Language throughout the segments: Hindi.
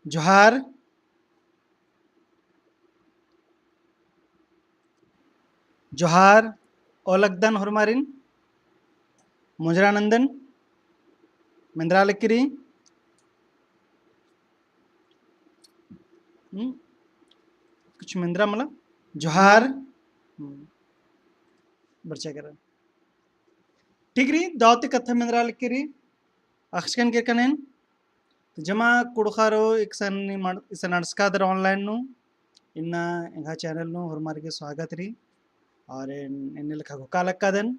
जोहार जोहार ओलगदन हरमारिन मुजरानंदन मंद्रालकिरी कुछ मंद्रा मला जोहार बरचा कर ठीक री दावती कथा मंद्रालकिरी अक्षकन किरकनेन जमा कुड़खारो इसन नड्स्कादर ऑनलाइन नु इन्ना इंगा चैनल नु हरमाರಿಗೆ स्वागत री और इन लिखा घुका लक्कादन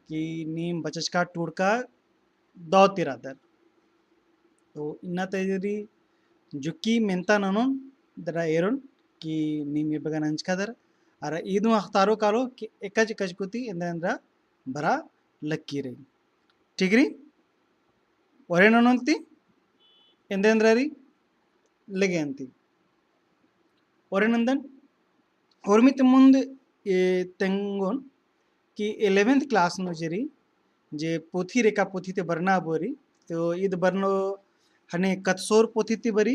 कि नीम बचचका टूड़का दावतिरादर तो इन्ना तेजरी जुकी मेंता ननोन दरा एरोन कि नीम ये बगन अंचकादर अरे ईदु अख्तारो कालो कि एकज कजकुती इंद्रा बरा लक्की रही ठीक री ಒರೆ ನೊಂತಿ ಎಂದೇಂದ್ರರಿ ಲಗೆ ಅಂತಿ ಒರೆ ನಂದನ್ औरमित मुंद ये तेंगोन कि 11th क्लास नो जरी जे पोथी रेखा पोथी ते बरना बोरी तो ईद बरनो हने कतसोर पोथी ती बरी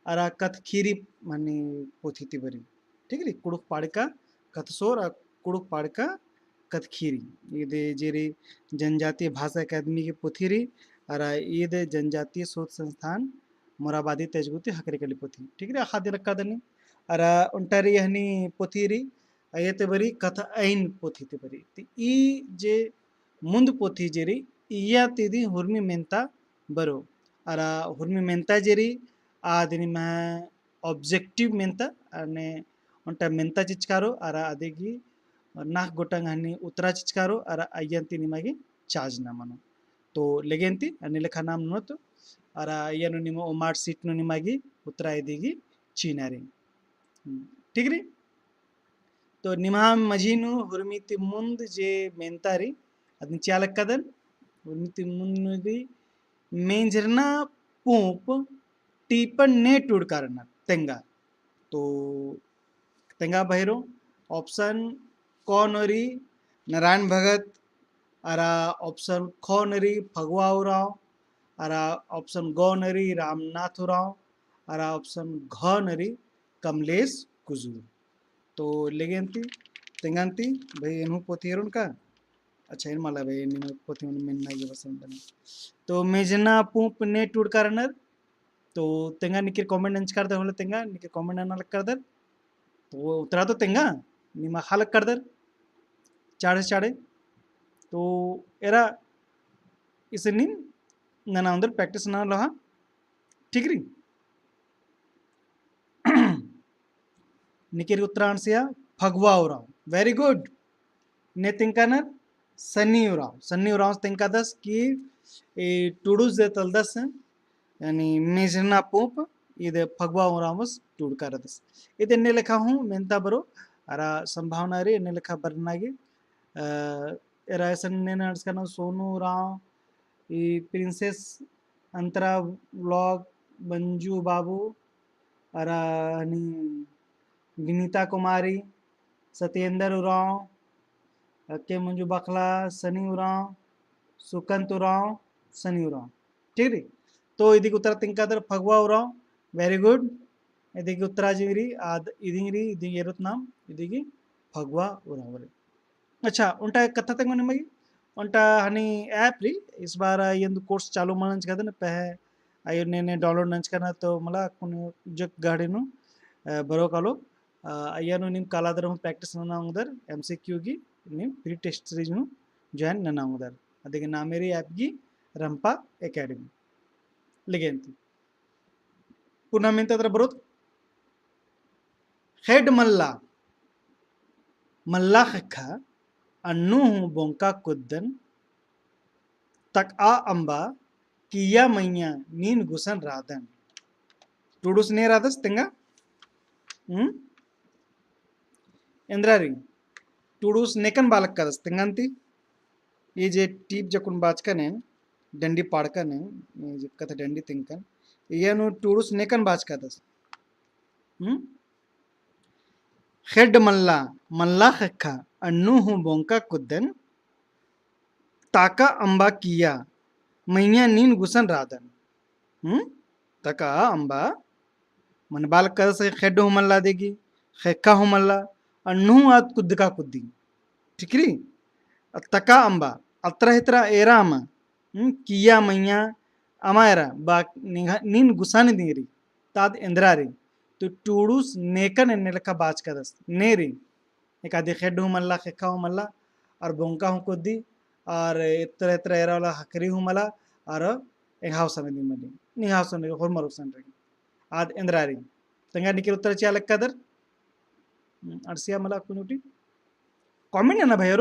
अरा कथ खीरी माने पोथी ती बरी ठीक रे कुड़ुक पाड़का कतसोर और कुड़ुक पाड़का कथ खीरी ईद जेरी जनजातीय भाषा अकादमी की पोथी री अरा ईद जनजातीय शोध संस्थान मोराबादी तेजगुती हकरेकली पोथी ठीक रे खादी रखा दनी अरा उंटारी हनी पोथी री अयते बरी कथा ऐन पोथी ते बरी ती ई जे मुंद पोथी जेरी इया तिदी हुर्मी मेंता बरो अरा हुर्मी मेंता जेरी आदनी में ऑब्जेक्टिव मेंता अने उंटा मेंता चिचकारो अरा आदेगी नाक गोटंग हनी उतरा चिचकारो अरा अयंती निमागी चार्ज ना मनो तो लेगेंती अने लेखा नाम नो तो अरा अयनो निमो ओमार सीट नो निमागी उतरा एदेगी चीनारी ठीक री तो निमाम मजीनु हुर्मिति मुंद जे मेंतारी अदनि चालक कदन हुर्मिति मुंदी मेंजरना पूप टीपन ने टूड करना तेंगा तो तेंगा बहिरो ऑप्शन कौनरी नारायण भगत अरा ऑप्शन खौनरी फगवाउराव अरा ऑप्शन गौनरी रामनाथ राव अरा ऑप्शन घनरी कमलेश कुजूर तो लेगेंती तेंगांती भाई इन्हू पोथीरुन का अच्छा इन माला भाई इन पोथी में ना ये बसंत तो मेजना पूप ने टूड करनर तो तेंगा निकिर कमेंट अंच कर दे होले तेंगा निकिर कमेंट ना लग कर दर तो उतरा तो तेंगा निमा खालक कर दर चाड़े चाड़े तो एरा इसे निम ना अंदर प्रैक्टिस ना लहा ठीक री निकिर उत्तरांशिया फगवाउराव वेरी गुड ने तिंकानर सन्नी उराव तिंका दस की टूडूस दे तलदस यानी मेजरना पूप इधे फगवा उरावस टूड करदस इधे ने लिखा हूँ मेंता बरो अरा संभावना रे ने लिखा बरनागी एरा ऐसन ने नर्स करना सोनू राव ई प्रिंसेस अंतरा व्लॉग मंजू बाबू अरा नी विनीता कुमारी सत्येंद्र उराव के मंजू बखला सनी उराव सुकंत उराव सनी उराव ठीक है तो इदी उत्तर तिंकादर फगवा उराव वेरी गुड इदी उत्तरा जीरी आद इदी इदी येरुत नाम इदी फगवा उराव अच्छा उनटा कथा तक मन मगी उनटा हनी ऐप री इस बार यंद कोर्स चालू मनंच कदन पहे आयो ने डाउनलोड नंच करना तो मला कुन जग गाड़ी नु बरो कालो अय्यानु निम कालादर प्रैक्टिस नना उदर एमसीक्यू गी निम प्री टेस्ट सीरीज नु ಜಾಯಿನ್ ನನ್ನ ಉದರ್ ಅದಕ್ಕೆ ನಾ ಮೇರಿ ಆ್ಯಪ್ ಗಿ ರಂಪಾ ಅಕಾಡೆಮಿ ಲಿಗೆಂತಿ ಪುನಃ ಮಿಂತದ್ರ ಬರೋದು ಹೆಡ್ मल्ला खखा अन्नू हूँ बोंका कुद्दन तक आ अंबा किया मैया नीन गुसन राधन टूडूस ने राधस तेंगा इंद्रारी टूडूस नेकन बालक का दस तेंगांती ये जे टीप जकुन बाचकन है डंडी पाड़कन है ये कथा डंडी तिंकन ये नो टूडूस नेकन बाच का दस हेड मल्ला खखा अन्नू हूँ बोंका कुद्दन ताका अंबा किया मैया नीन गुसन राधन तका अंबा మన బాలక కదస ఖెడ్డు హుమల్లా దేగి ఖెక్కా హుమల్లా అన్ను ఆత్ కుద్దుకా కుద్ది ఠిక్రి तका अंबा अत्र हित्रा एरा अमा किया मैया अमायरा बा नीन गुसानी दीरी ताद इंद्रारी तो टूडूस नेकन एनेलका बाज कदस नेरी एक आदि खेडू मल्ला खेखा हूँ मल्ला और बोंका हूँ कुद्दी और इत्र इत्र एरा वाला हकरी हूँ मल्ला और एक हाउस में दी मल्ली नी हाउस में होर मरुसन रही आद इंद्रारी तंगा निकल उत्तर चिया लग कदर अरसिया मला कुनुटी कमेंट है ना भैया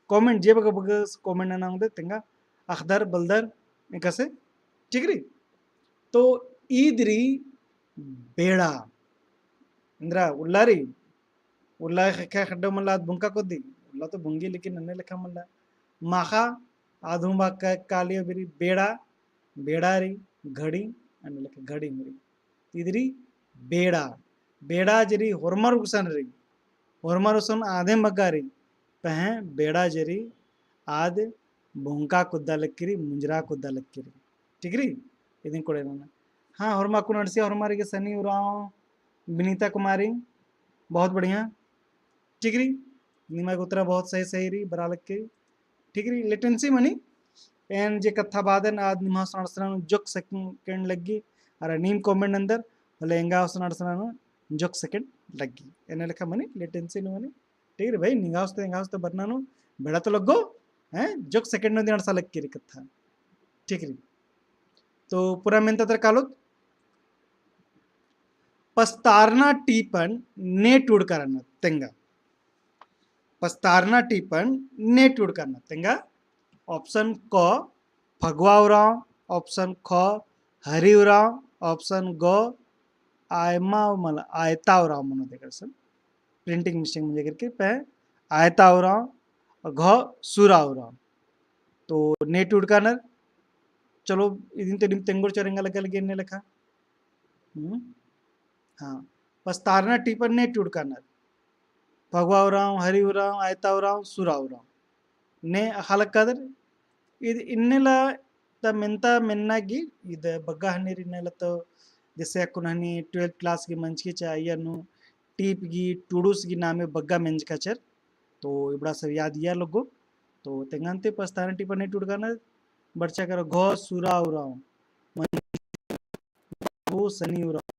कमेंट जे बघ बघ कमेंट ना होते तेंगा अखदर बलदर कसे ठीक री तो ईदरी बेड़ा इंद्रा उल्लारी उल्ला खा खड्डो मल्ला बुंका को दी उल्ला तो बुंगी लेकिन नन्ने लिखा मल्ला माखा आधुमा का कालियो बिरी बेड़ा बेड़ारी घड़ी अन्ने लिखा घड़ी मेरी इधरी बेड़ा बेड़ा जरी होरमर उसन रही होरमर उसन आधे मगारी पह बेड़ा जरी आद बोंका कुद्दा लक्किरी मुंजरा कुद्दा लक्किरी ठीक री इदिन कोड़े ना हाँ होरमा कुनड़सी होरमारी के सनी उराव विनीता कुमारी बहुत बढ़िया ठीक री निमा उतरा बहुत सही सही री बरा लक्की ठीक री लेटेंसी मनी एन जे कथा बादन आद निमा सनसना जोक सेकंड लगी अरे नीम कमेंट अंदर भले एंगा सनसना जोक सेकंड लगी एने लेखा मनी लेटेंसी नु मनी ठीक है भाई निगाह तो बरना नु बेड़ा तो लगो हैं जोक सेकंड नो दिनसा लग की कथा ठीक है तो पूरा मेन तर कालो पस्तारना टीपन ने टूड करना तेंगा पस्तारना टीपन ने टूड करना तेंगा ऑप्शन क भगवावराव ऑप्शन ख हरिवराव ऑप्शन ग आयमा मला आयतावराव म्हणून ते करसन प्रिंटिंग मिस्टेक म्हणजे करके पे आयतावराव घ सुरावराव तो नेट उड़कानर चलो इदिन ते तेंगुर चरेंगा लगे ने लिखा हाँ पस्तारना टीपन नेट उड़कानर भगवावराव हरिवराव आयतावराव सुरावराव ने हालक कदर ಇದು ಇನ್ನೆಲ್ಲ ತ ಮೆಂತ ಮೆನ್ನಾಗಿ ಇದು ಬಗ್ಗ ಹಣ್ಣೀರು ಇನ್ನೆಲ್ಲ ತ जैसे अकुन हनी 12th क्लास की मंच की चाहिए नु टीप की टूडूस की नामे बग्गा मेंज कचर तो इबड़ा सब याद या लोगो तो तेंगंते पस्ताना टीपा ने टूडगाना बच्चा करो घो सुरा उराव मन वो सनी उराव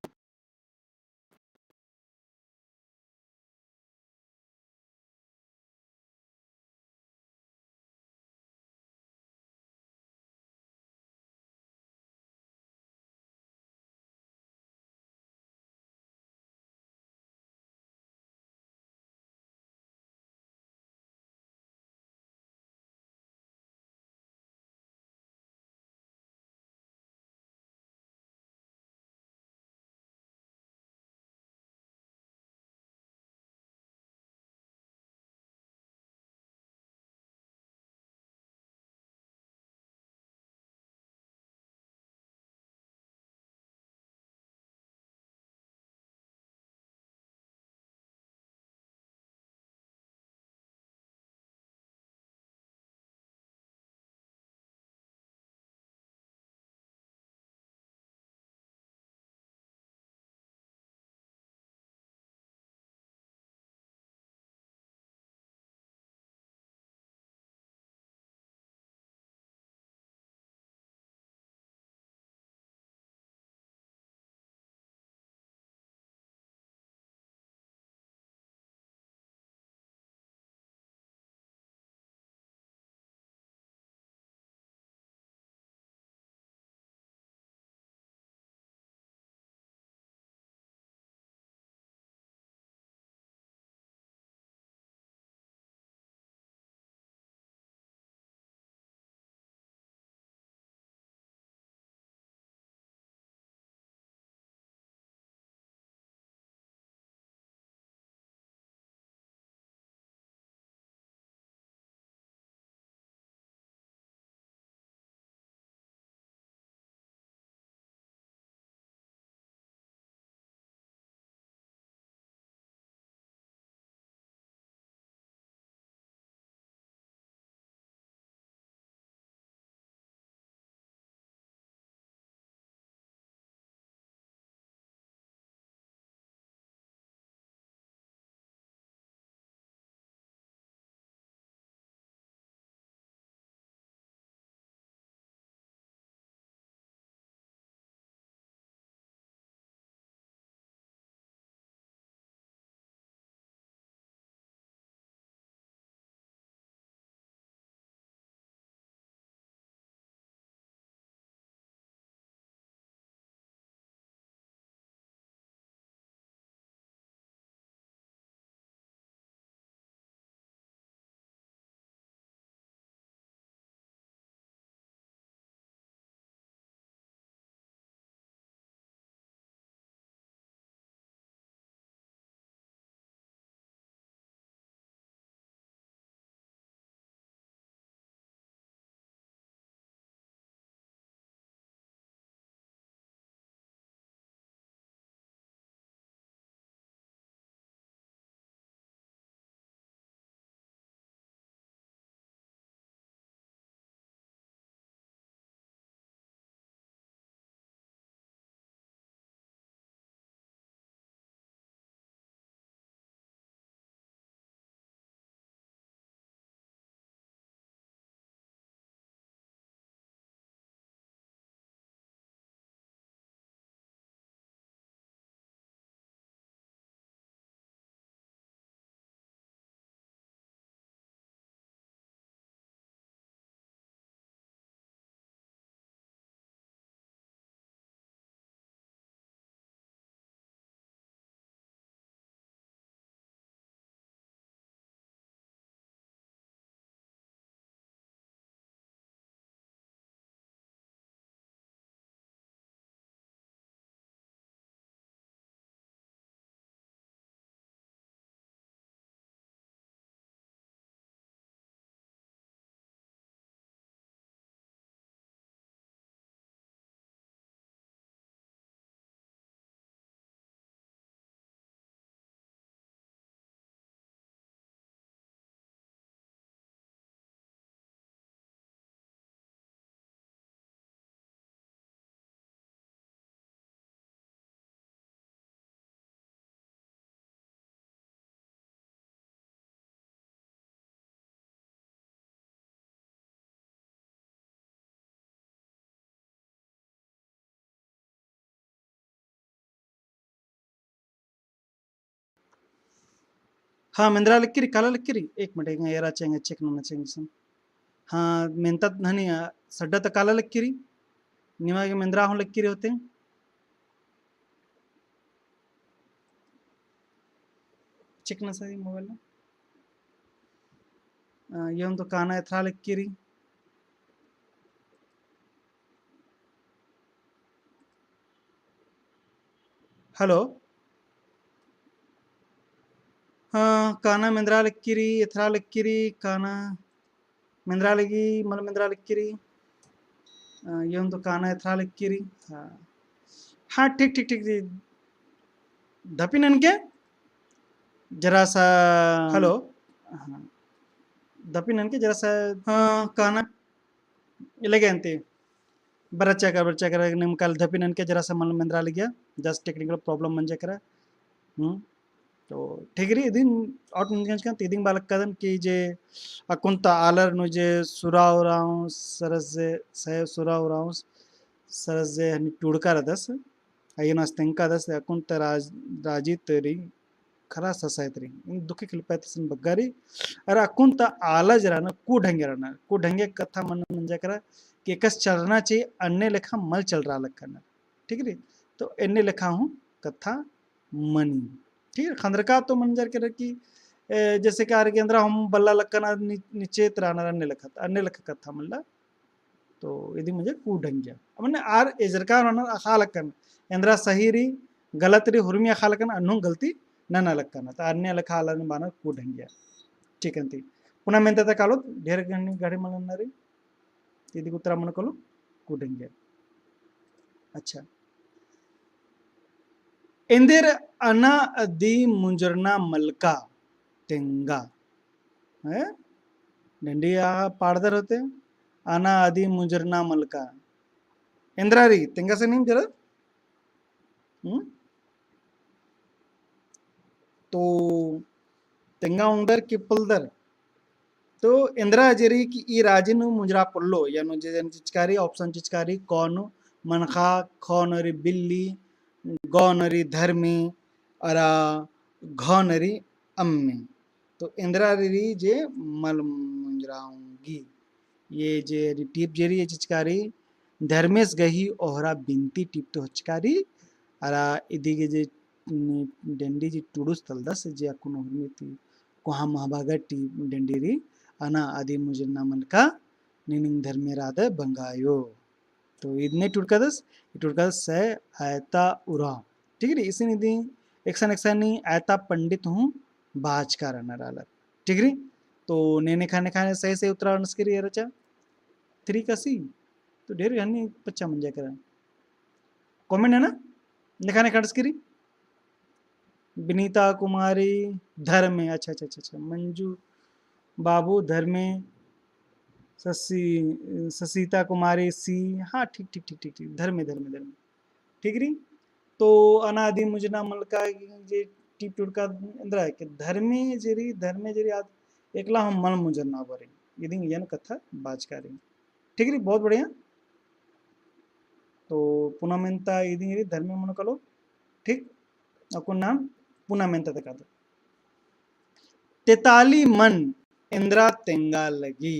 हाँ मिंद्रा लिखिरी काला लिखिरी एक मिनट एरा चेंगे चेक ना चेंगे सम हाँ मेंता हनी सड्डा तो काला लिखिरी निवागे मिंद्रा हो लिखिरी होते चेक ना सही मोबाइल ये हम तो काना एथरा लिखिरी हेलो हाँ काना मिंद्रा लिखिरी एथरा लिखिरी काना मिंद्रा लगी मन मिंद्रा लिखिरी ये हम तो काना एथरा लिखिरी हाँ हाँ ठीक ठीक ठीक जी धपिनन के जरा सा हेलो हाँ दपिनन के जरा सा हाँ काना इलागे अंते बरच्चा कर निमकाल धपिनन के जरा सा मन मिंद्रा लगिया जस्ट टेक्निकल प्रॉब्लम मन जकरा तो ठिगरी दिन आउट मुंजन का तीदिंग बालक कदन की जे अकुंता आलर नुजे सुरावराव सरजे सह सुरावराव सरजे हनी टुडका रदस अयन अस्तेंका दस अकुंता राजितरी खरा ससायतरी इन दुखी खिलपाती बग्गारी अरे अकुंता आला जराना कू ढंगे कथा मन मंजा करा कि एकस चलना चाहिए अन्य लेखा मल चल रहा लखना ठीक है तो अन्य लेखा हूँ कथा मनी ठीक है खंदरका तो मंजर के रखी जैसे कि आर केंद्र हम बल्ला लखना नीचे त्राना अन्य लेखा कथा मल्ला तो यदि मुझे कू ढंगिया मैंने आर एजरका अखा लखन इंद्रा सही री गलत री हुरमी अखा लखन अन्नु गलती ना लखना तो अन्य लेखा आला बाना कू ढंगिया ठीक है पुनः मेंता कालो ढेर गाड़ी मन यदि उत्तरा मन कलो कू ढंगिया अच्छा इंदिर अना अदी मुंजरना मलका तेंगा है डंडिया पाड़दर होते अना आदि मुंजरना मलका इंद्रारी तेंगा से नहीं जरा तो तेंगा उंदर की पुलदर तो इंद्रा जरी की ई राजिनु मुंजरा पुल्लो यानो जन चिचकारी ऑप्शन चिचकारी कौन मनखा खौनरी बिल्ली गौनरी धर्मी अरा घौनरी अम्मी तो इंदिरा री जे मल मुंजराऊंगी ये जे टिप जेरी ये चिचकारी धर्मेश गही ओहरा बिनती टिप तो हचकारी अरा इदिगे जे डेंडी जी टुडुस तलदस जे अकुन हुरमिती कोहा महाभागा टी डेंडीरी अना आदि मुजरना मलका निनिंग धर्मे राधे बंगायो तो इतने टुटकदस से आयता उरा ठीक है इसी निधि एक नहीं आयता पंडित हूँ बाज का रहना राला ठीक है तो नेने खाने खाने सही से उतरा नस्करी रचा थ्री का सी तो ढेर हनी पच्चा मंजा करा कमेंट है ना निखाने खड़स्करी विनीता कुमारी धर्म अच्छा अच्छा अच्छा अच्छा मंजू बाबू धर्मे ससीता कुमारी सी हाँ ठीक ठीक ठीक ठीक ठीक धर्मे धर्मे धर्मे ठीक रही तो अनादि मुजना मलका जे टिप टुटका इंद्रा है कि धर्मे जेरी आज एकला हम मन मुजर ना बरे यदि यन कथा बाजकारी ठीक रही बहुत बढ़िया तो पुनः मेंता यदि धर्मे मन कलो ठीक अकुन नाम पुनः मेंता तक तेताली मन इंद्रा तेंगा लगी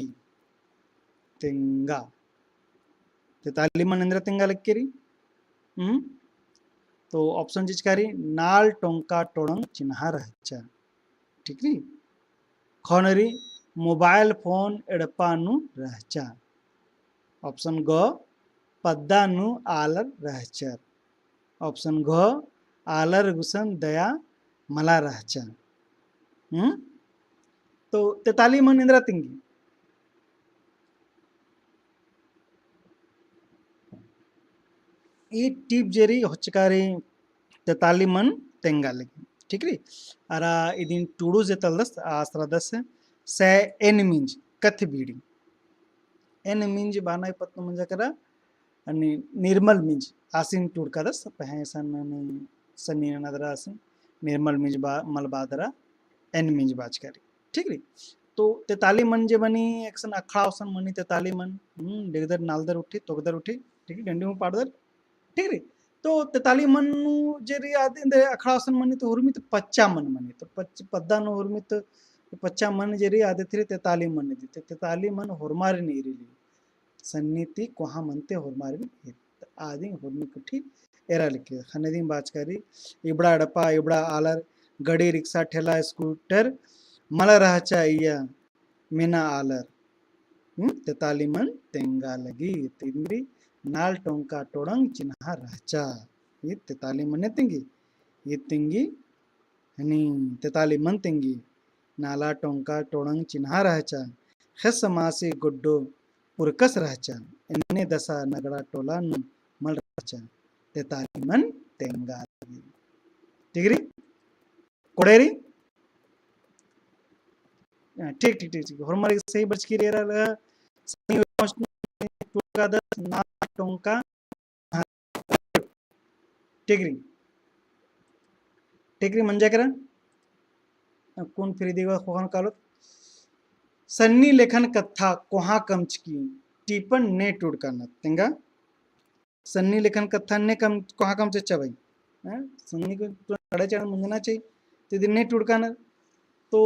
तेंगा तेताली मन इंद्रा तेंगा लग के रही तो ऑप्शन चिचकारी नाल टोंका टोड़ंग चिन्हा रहचा ठीक नी खौनरी मोबाइल फोन एड़पानु रहचा ऑप्शन ग पद्दानु आलर रहचर ऑप्शन घ आलर गुसन दया मला रहचा तो तेताली मन इंद्रा तिंगी ಈ ಟಿಪ್ ಜೇರಿ ಹೊಚ್ಚಕಾರಿ ತೆತಾಲಿ ಮನ್ ತೆಂಗಾಲಿ ठीक री अरा इदिन टूडू जे तलदस आसरदस से एन मिंज कथ बीड़ी एन मिंज बाना पत्न मंजा करा अनि निर्मल मिंज आसिन टूडकादस पहसन सनी नदरा आसिन निर्मल मिंज मल बादरा एन मिंज बाज करी ठीक री तो तेताली मन जे बनी एक्सन अखड़ावसन मनी तेताली मन डिगदर नालदर उठी तोगदर उठी ठीक है डंडी में पाड़दर ठीक है तो 43 मन जरी आदिंदे अखड़ासन मनी तो हुर्मित 50 मन मनी तो पद्दानो हुर्मित 50 मन जरी आदित्रि 43 मन दिते 43 मन हुरमारी नीरिली सन्नीति कोहा मनते हुरमारी आदि हुर्मी कुठी एरा लिखे खनदी बाचकारी इबड़ा अड़पा इबड़ा आलर गड़ी रिक्शा ठेला स्कूटर मला रहचा इया मीना आलर 43 मन तेंगा लगी तिंद्री नाल टोंका टोड़ंग चिन्हा रहचा ये 43 मन तिंगी ये तिंगी हनी 43 मन तिंगी नाला टोंका टोड़ंग चिन्हा रहचा खस मासी गुड्डो पुरकस रहचा इन्ने दसा नगड़ा टोला नु मल रहचा 43 मन तेंगा लगी टिगरी कोड़ेरी ठीक ठीक ठीक ठीक हमारे सही बच की रे रहा सही टोका द ना टोंका टिगरी टिगरी म्हणजे करा कोण फिरी देवा खोहन कालो सन्नी लेखन कथा कोहा कमच की टीपन ने टुड़काना तेंगा सन्नी लेखन कथा ने कम कोहा कम चच्चा भाई सन्नी को कड़े चढ़ मुंजना चाहिए तो दिन ने टुड़काना तो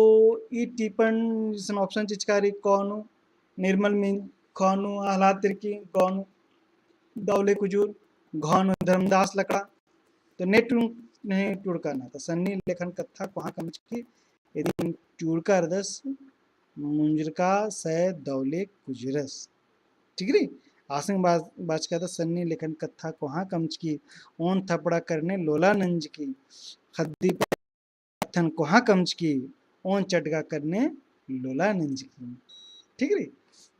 ये टीपन जिसन ऑप्शन चिचकारी कौन निर्मल मीन कौन आह्लाद तिरकी कौन दौले कुजूर घौन धर्मदास लकड़ा तो ने नहीं टुड़काना तो सन्नी लेखन कथा कोहा कमच की यदि टुड़का रदस मुंजरका से दौले कुजरस ठीक री आसंग बाज का सन्नी लेखन कथा कोहा कमच की ओन थपड़ा करने लोला नंज की खद्दी थन कोहा कमच की ओन चटगा करने लोला नंज की ठीक री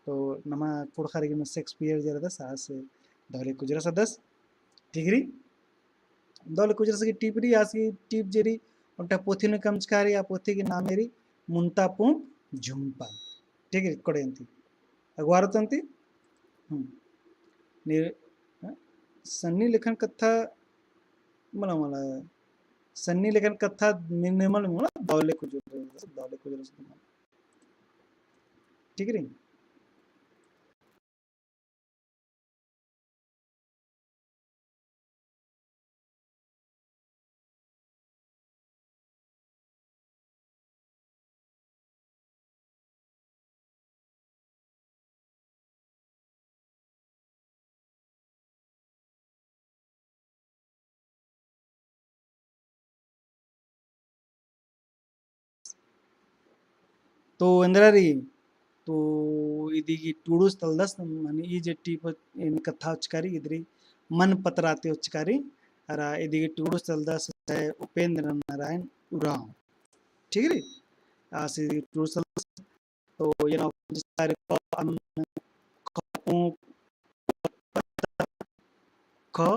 तो नमा कुड़खारी में शेक्सपियर जरा दस आज से दौले कुजरस दस ठीक री दौले कुजरस की टिपरी आज की टिप जरी उनका पोथी ने कमचकारी या पोथी की नाम मेरी मुंता पुंप झुंपा ठीक है कोड़ेंती अगवारतंती सन्नी लेखन कथा मला मला सन्नी लेखन कथा निर्मल मला दौले कुजरस ठीक है तो अंदरारी तो इदी की टूडूस तलदस माने ई जे टीप इन कथा उचकारी इदरी मन पतराते उचकारी अरा इदी की टूडूस तलदस उपेंद्र नारायण उरांव ठीक है आसी टूडूस तो ये ना सारे ख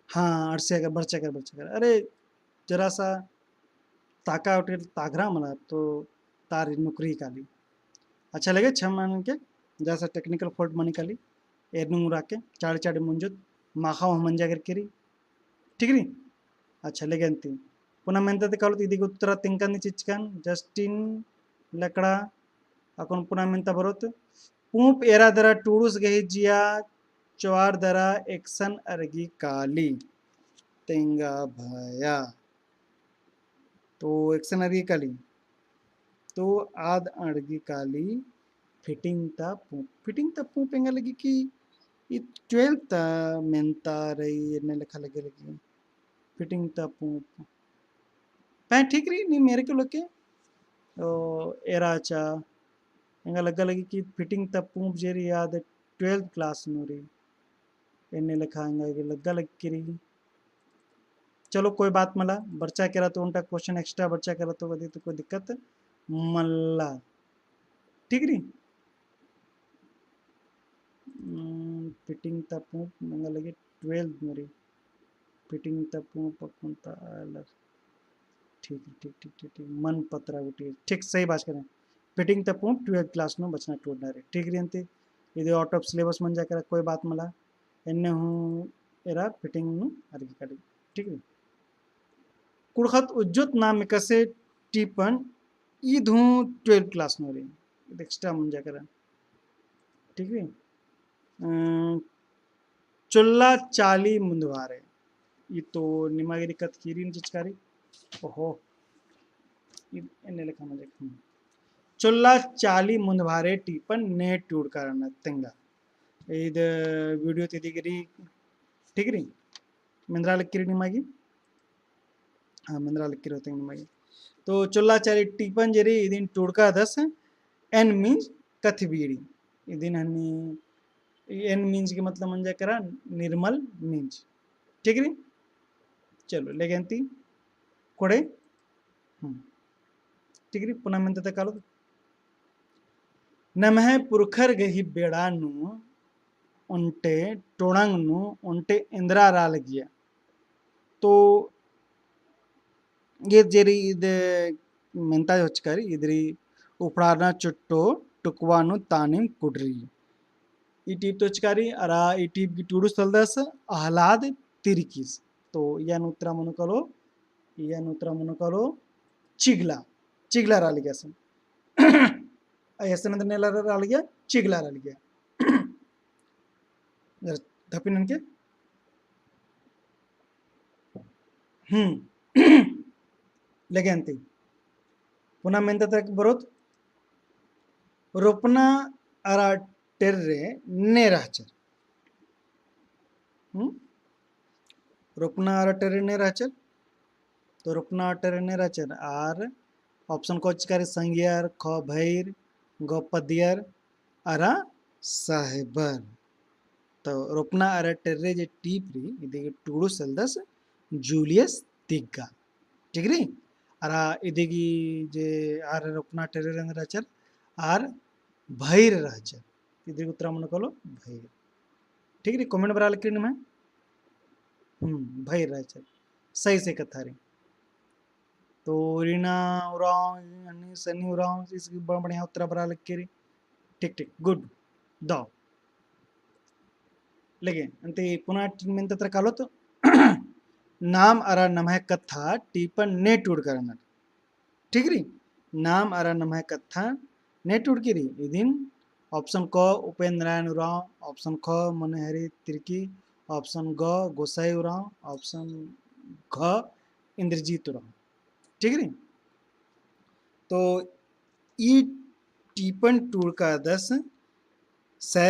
हाँ अडसे का बरचा कर अरे जरा सा ताका उठे ताघरा मला तो तारी नौकरी काली अच्छा लगे 6 महीने के जैसा टेक्निकल फोल्ट मनी काली एर्निंग उराके चाड़ी चाड़ी मुंजुत माखा मंजा करकेरी ठीक री अच्छा लगे अंती पुनः मेंते कालो इदी उत्तरा तिंकनी चिचकन जस्टिन लकड़ा अकोन पुनः मेंता बरोत पूप एरा दरा टूडूस गही जिया चवार दरा एक्सन अर्गी काली तेंगा भया तो एक्सन अर्गी काली तो आद अड़गी काली फिटिंग ता पूप एंगा लगी कि ये 12th मेंता रही ने लिखा लगे लगी फिटिंग ता पूप पै ठीक रही नहीं मेरे को लगे ओ एराचा एंगा लगा लगी कि फिटिंग ता पूप जेरी याद 12th क्लास नूरी एने लिखा एंगा लगा लग करी चलो कोई बात मला बच्चा करा तो उनका क्वेश्चन एक्स्ट्रा बच्चा करा तो वधी तो कोई दिक्कत मल्ला ठीक री फिटिंग तपू मंगा लगे 12 मेरी फिटिंग तपू पकुंता अलर ठीक ठीक ठीक ठीक ठीक मन पत्रा गुटी ठीक सही बात करें फिटिंग तपू 12 क्लास में बचना टूटना रे ठीक री अंते ఇది అవుట్ ఆఫ్ సిలబస్ मन जाकर कोई बात मला एन्ने हूँ एरा फिटिंग नु अर्गी काटी ठीक है कुड़खत उज्जत नाम कसे टीपन ई धू 12 क्लास में रे एक्स्ट्रा मन जाकर ठीक है चुल्ला चाली मुंदवारे ये तो निमागिरी कत कीरीन चिचकारी ओहो एने लिखा मुझे चुल्ला चाली मुंदवारे टीपन ने टूट करना तेंगा इद वीडियो तिदिगिरी ठीक री मिंद्रा लिखिरी निमागी हाँ मिंद्रा लिखिरी होते निमागी तो चुल्ला चाली टीपन जेरी इदिन टूटका दस एन मीन्स कथबीड़ी इदिन हनी एन मीन्स के मतलब मन करा निर्मल मीन्स ठीक री चलो लेगेंती कोड़े ठीक री पुनः मिंत कालो नमः पुरखर गही बेड़ानु उन्टे टोणंगनु उन्टे इंद्रा रालगिया तो ये जेरी इद मिंता होचकारी इदरी उपड़ाना चुट्टो टुकवानु तानिम कुडरी ई टीप तोचकारी अरा ई टीप की टूडू सलदस आह्लाद तिरिकिस तो या नूत्रा मनुकलो चिगला चिगला राली गया सन ऐसे नंतर नेला राली गया चिगला राली गया धपिनन के लेगेंती पुनः मेंता तक बरोत रोपना अरा टेर्रे ने रहचर रोपना अरा टेर्रे ने रहचर तो रोपना टेर्रे ने रहचर आर ऑप्शन को चिकारी संगियर ख भैर ग पदियर अरा साहेबर तो रोपना अरा टेर्रे जे टीप री इदे टूडू सेल्दस जूलियस तिग्गा ठीक री अरा इदेगी जे आर रोपना टेर्रे रंग रहचर आर भैर रहचर इदे उत्तरा मन कलो भैर ठीक री कमेंट बरा लिखरी में भैर रहचर सही से कथा री तो रीना उराव सनी उराव इसकी बढ़िया उत्तरा बरा लिख के ठीक ठीक गुड द लगे अंते पुनः टिन तत्र कालो तो नाम अरा नमः कथा टीपन ने टूट करना ठीक री नाम अरा नमः कथा ने टूट की री इदिन ऑप्शन क उपेंद्र नारायण उरांव ऑप्शन ख मनोहरी तिर्की ऑप्शन ग गोसाई उरांव ऑप्शन घ इंद्रजीत उरांव ठीक री तो ई टीपन टूट का दस स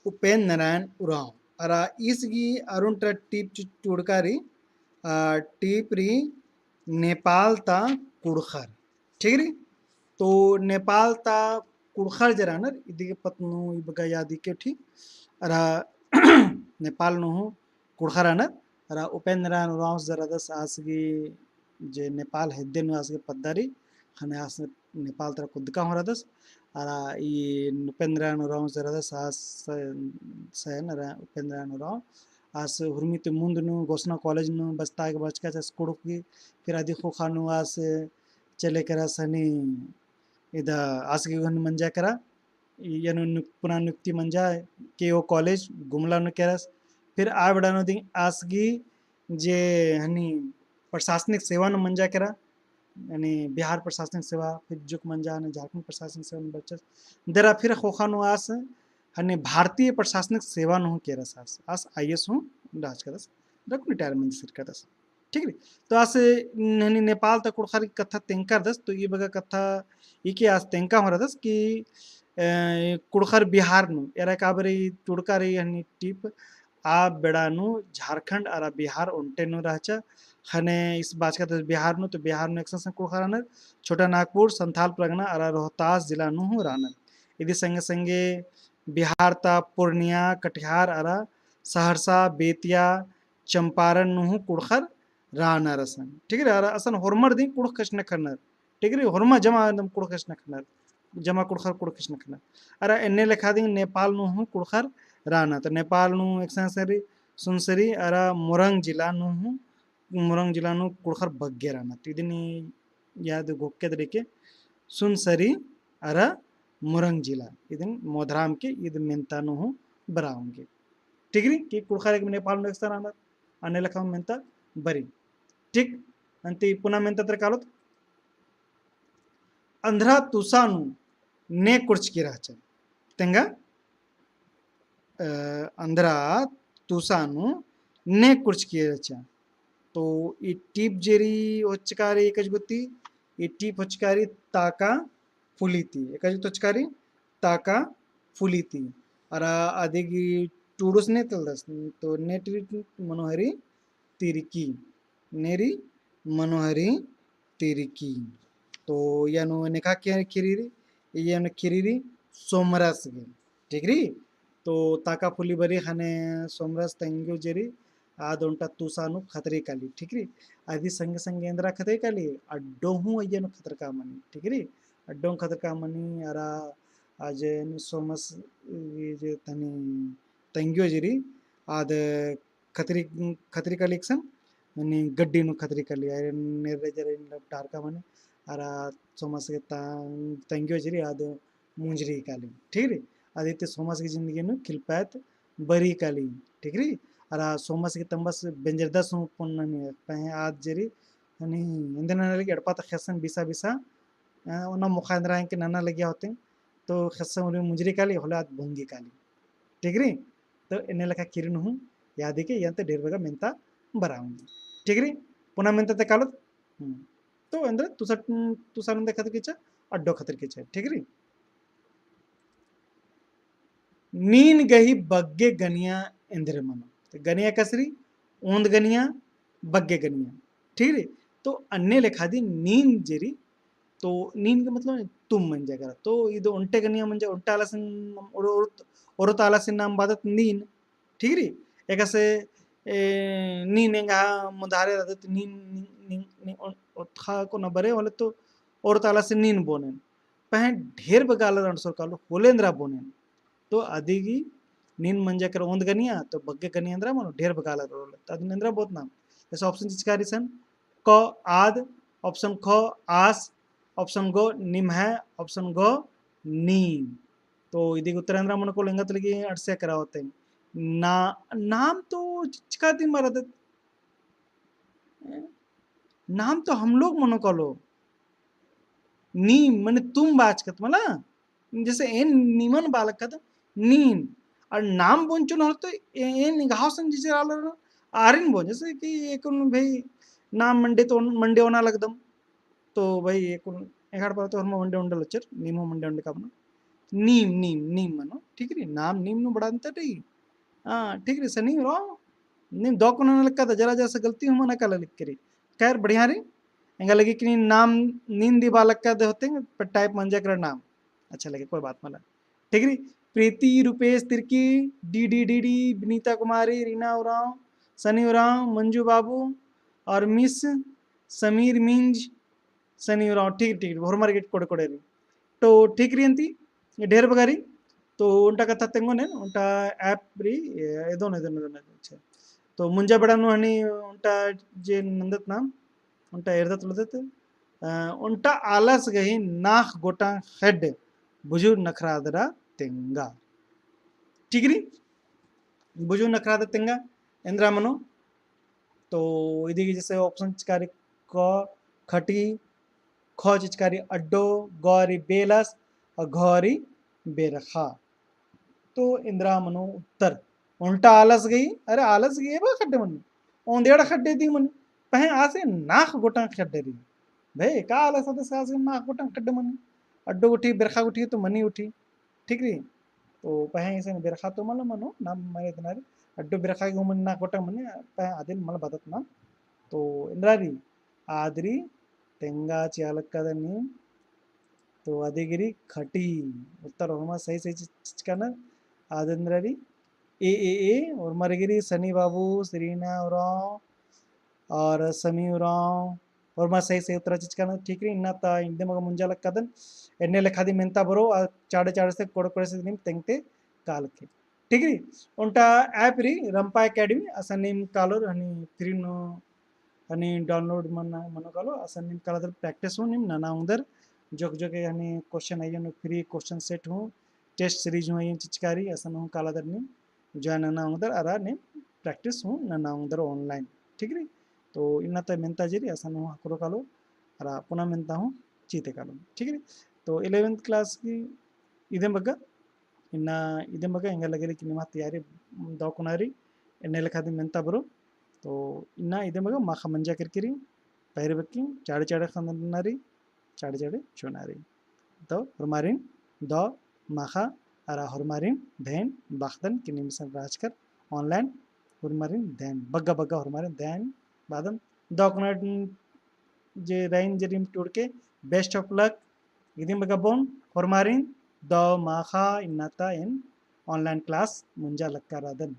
उपेंद्र नारायण उरांव अरा इसगी अरुण टीप टूड़कारी टीप री नेपाल ता कुड़खर ठीक री तो नेपाल ता कुड़खर जरा नर इदी के पत्नु इबगा यादी के ठीक अरा नेपाल नु कुड़खर अनर अरा उपेंद्र नारायण उरांव जरा दस आसगी जे नेपाल हेद्दे नु आसगे पद्दारी खने आस नेपाल तर कुदका हो रहा दस अरा ये उपेंद्र नारायण उरांव जरा दस आस सैन अरा उपेंद्र नारायण उरांव आस हुर्मित मुंद नु घोषणा कॉलेज नु बस्ता के बचका चस कुड़की फिर आदि खोखा नु आस चले करा सनी इदा आस के गन मंजा करा यनु पुनः नियुक्ति मंजा के ओ कॉलेज गुमला नु करस फिर आ बडानो दी आसगी जे हनी प्रशासनिक सेवा नु मंजा करा यानी बिहार प्रशासनिक सेवा फिर जुक मंजा ने झारखंड प्रशासनिक सेवा बच्चा दरा फिर खोखा नु आस हने भारतीय प्रशासनिक सेवा नु के रस आस आईएएस हूं राज करस रक रिटायरमेंट सिर करस ठीक है तो आस हनी नेपाल तक कुड़खरी कथा तेंकर दस तो ये बगा कथा इके आस तेंका हो दस कि कुड़खर बिहार नु एरा काबरी टुड़कारी हनी टिप आ बेड़ानु झारखंड अरा बिहार उन्टे नु रहचा खने इस बात का तो बिहार नु एक्सन कुड़खरानर छोटा नागपुर संथाल परगना अरा रोहतास जिला नु हूँ रानर इदी संगे संगे बिहार ता पूर्णिया कटिहार अरा सहरसा बेतिया चंपारण नु हूँ कुड़खर रानर असन ठीक है अरा असन होरमर दी कुड़ कष्ण खनर ठीक है होरमा जमा एकदम कुड़ कष्ण खनर जमा कुड़खर कुड़ कष्ण खनर अरा एने लिखा दी नेपाल नु हूँ कुड़खर राना तो नेपाल नु एक्सन सरी सुनसरी अरा मोरंग जिला नु हूँ मुरंग जिला नु कुड़खर बग्गे राना तिदिनी याद गोक्के तरीके सुनसरी अरा मुरंग जिला इदिन मोधराम के इद मेंता नु हूँ बराऊंगे ठीक री कि कुड़खर एक नेपाल नु एक्सन राना अने लखा मेंता बरी ठीक अंति पुनः मेंता तर कालो अंधरा तुसानु ने कुर्च की राचा तेंगा अंधरा तुसानु ने कुर्च की राचा तो ये टीप जेरी होचकारी एकज गुत्ती ये टीप होचकारी ताका फुलीती एकज होचकारी ताका फुलीती अरा आदेगी टूडुस ने तलदस तो नेटरी मनोहरी तिरकी नेरी मनोहरी तिरकी तो यानो नेका क्या खिरीरी यानो खिरीरी सोमरस गे ठीक री तो ताका फुली बरी खाने सोमरस तंगो जेरी आदोंटा तुसानु खतरे काली ठीक री आदि संग संगेंद्रा खतरे काली अड्डो हूँ अय्यनु खतर का मनी ठीक री अड्डों खतर का मनी अरा आज सोमस ये जे तनी तंगियो जिरी आद खतरी खतरी काली एक्सन मनी गड्डी नु खतरी काली अरे नेरे जरे टार का मनी अरा सोमस के तंगियो जिरी आद मुंजरी काली ठीक री आदित्य सोमस की जिंदगी नु खिलपात बरी काली ठीक री अरा सोमस की तंबस बेंजरदस पुन्ननी पहे आज जरी अनि इंदन लगी अड़पात खसन बिसा बिसा ओना मुखांदरा के नना लगिया होते तो खसन उन मुजरी काली होलात भूंगी काली ठीक री तो इने लखा किरण हूँ याद के यंत ढेर बगा मेंता बराऊंगी ठीक री पुनः मेंता ते कालो तो अंदर तुसा नंदे खतर के अड्डो खतर के ठीक री नीन गही बग्गे गनिया इंद्र मनो गनिया कसरी ऊंद गनिया बग्गे गनिया ठीक है तो अन्य लिखा दी नींद जेरी तो नींद का मतलब तुम मन जाकर तो इधर उल्टे गनिया मन जा उल्टा आलसन और आलसन नाम बादत नींद ठीक है एक ऐसे नींद एंगा मुदारे रहते नींद खा को न बरे वाले तो और आलसन नींद बोने पहले ढेर बगाल रणसोर कालो होलेंद्रा बोने तो आदिगी नीन मंजा कर ओंद गनिया तो बग्गे गनी अंदर मनो ढेर बगाल रोल तदनेंद्र बहुत नाम ऐसा ऑप्शन चिचकारी सन क आद ऑप्शन ख आस ऑप्शन गो निम है ऑप्शन गो नीम तो इदिग उत्तरेंद्र मन को लिंगतलिगी अडसे करा होते हैं ना नाम तो चिचकाती मरद नाम तो हम लोग मनो कलो नी मने तुम बाच कत मला जैसे एन निमन बालक कत नीन और नाम बोंचुन हो तो एन घावसन जिसे आलर आरिन बो जैसे कि एक भाई नाम मंडे होना लगदम तो भाई एक एगाड़ पर तो हम मंडे उंडल लचर नीम हो मंडे उंडे काबना नीम नीम नीम मनो ठीक री नाम नीम नु बड़ा अंतर रही हाँ ठीक री सनी रो नीम दो कोना लक्का था जरा जैसे गलती हम ना कल लिख करी खैर बढ़िया री एंगा लगी कि नाम नींद दी बालक का दे होते हैं पर टाइप मंजा कर नाम अच्छा लगे कोई बात मला ठीक री प्रीति रूपेश तिर्की डी विनीता कुमारी रीना उरांव सनी उरांव मंजू बाबू और मिस समीर मिंज सनी उरांव ठीक ठीक होरमार गेट कोड़े कोड़े री तो ठीक री अंती ढेर बगारी तो उनटा कथा तेंगो ने उनटा ऐप री एदोन अच्छा तो मुंजा बड़ा नु हनी उनटा जे नंदत नाम उनटा एरदत लदत उनटा आलस गही नाख गोटा हेड बुजु नखरादरा तेंगा टिगरी बुजु नखरादरा तेंगा इंद्रा मनो तो इदी जैसे ऑप्शन चिकारी क खटी ख चिचकारी अड्डो गौरी बेलस और घौरी बेरखा तो इंद्रा मनो उत्तर उल्टा आलस गई अरे आलस गई बा खड्डे मन ओंदेड़ खड्डे दी मन पहे आसे नाख गोटा खड्डे दी भाई का आलस होते सासे नाख गोटा खड्डे मन अड्डो उठी बेरखा उठी तो मनी उठी ठीक री तो पहे इसे बेरखा तो मल मनो नाम मारे तनारे अड्डो बेरखा के मन नाख गोटा मन पहे आदिन मल बदत ना तो इंद्रारी आदरी तेंगा चालक कदनी तो आदिगिरी खटी उत्तर होमा सही सही चिचकाना आदंद्रारी ए और मरगिरी सनी बाबू सरीना उराव और समी उराव और मा सही सही उत्तर चिचकाना ठीक री इन्ना ता इंदे मग मुंजा लक्कदन एन्ने लेखादी मेंता बरो चाड़े चाड़े से कोड़ से निम तेंगते काल के ठीक री उनटा ऐप री रंपा एकेडमी असन निम कालोर हनी फ्री नो हनी डाउनलोड मन मनो कालो असन निम काला प्रैक्टिस हो निम नाना उंदर जो के Honey question I know free question set हो टेस्ट सीरीज हो आई चिचकारी असन हो काला दर निम जो नाना उंदर अरा निम प्रैक्टिस हो नाना उंदर ऑनलाइन ठीक री तो इन्ना तो मेंता जेरी असन हो हकरो कालो अरा पुना मेंता हूँ चीते कालो ठीक है तो 11th क्लास की इदे बग्गा इन्ना इदे बग्गा इंगा लगे कि निमा तैयारी दाकुनारी इन्ने लेखादी मेंता बरो तो इन्ना इदे बग्गा माखा मंजा करकिरी पैर बक्की चाड़े चाड़े खंदनारी चाड़े चाड़े चुनारी तो हरमारिन द माखा अरा हरमारिन धैन बाखदन कि निमिसन राजकर ऑनलाइन हरमारिन धैन बग्गा बग्गा हरमारिन धैन बादन दाकुनार जे रेंज रिम टूर के बेस्ट ऑफ लक इदिम बगबोन फॉर्मारिन द माखा इन्नाता इन ऑनलाइन क्लास मुंजा लक्का रादन